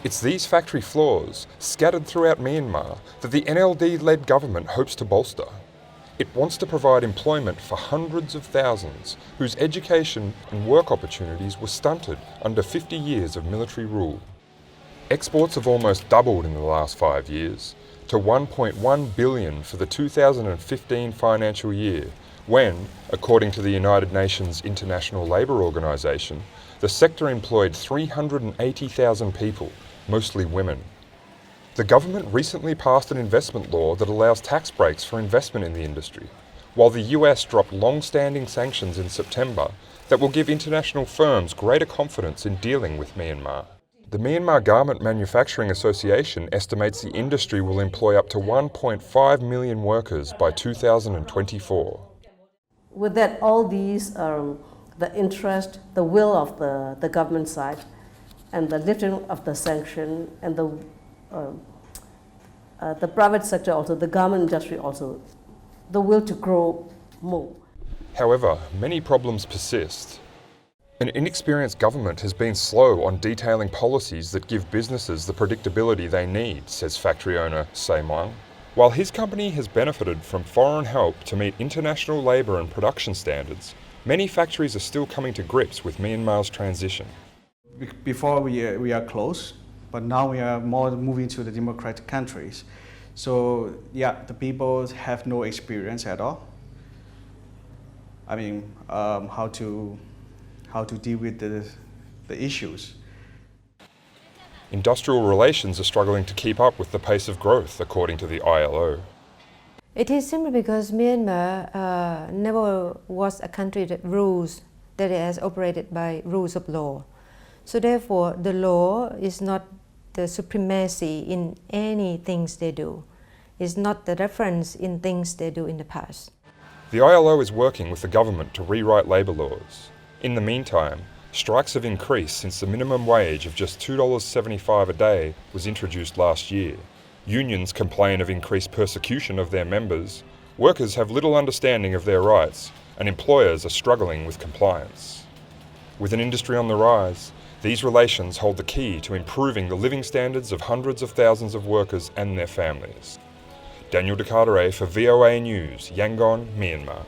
It's these factory floors, scattered throughout Myanmar, that the NLD-led government hopes to bolster. It wants to provide employment for hundreds of thousands whose education and work opportunities were stunted under 50 years of military rule. Exports have almost doubled in the last 5 years, to 1.1 billion for the 2015 financial year, when, according to the United Nations International Labour Organization, the sector employed 380,000 people, mostly women. The government recently passed an investment law that allows tax breaks for investment in the industry, while the US dropped long-standing sanctions in September that will give international firms greater confidence in dealing with Myanmar. The Myanmar Garment Manufacturing Association estimates the industry will employ up to 1.5 million workers by 2024. With that, all these, the interest, the will of the government side, and the lifting of the sanction, and the private sector also, the garment industry also, the will to grow more. However, many problems persist. An inexperienced government has been slow on detailing policies that give businesses the predictability they need, says factory owner Se Muang. While his company has benefited from foreign help to meet international labour and production standards, many factories are still coming to grips with Myanmar's transition. Before we are close, but now we are more moving to the democratic countries. So yeah, the people have no experience at all. I mean, how to deal with the issues. Industrial relations are struggling to keep up with the pace of growth, according to the ILO. It is simply because Myanmar never was a country that has operated by rules of law. So therefore, the law is not the supremacy in any things they do. It's not the reference in things they do in the past. The ILO is working with the government to rewrite labour laws. In the meantime, strikes have increased since the minimum wage of just $2.75 a day was introduced last year. Unions complain of increased persecution of their members, workers have little understanding of their rights, and employers are struggling with compliance. With an industry on the rise, these relations hold the key to improving the living standards of hundreds of thousands of workers and their families. Daniel de Carteret for VOA News, Yangon, Myanmar.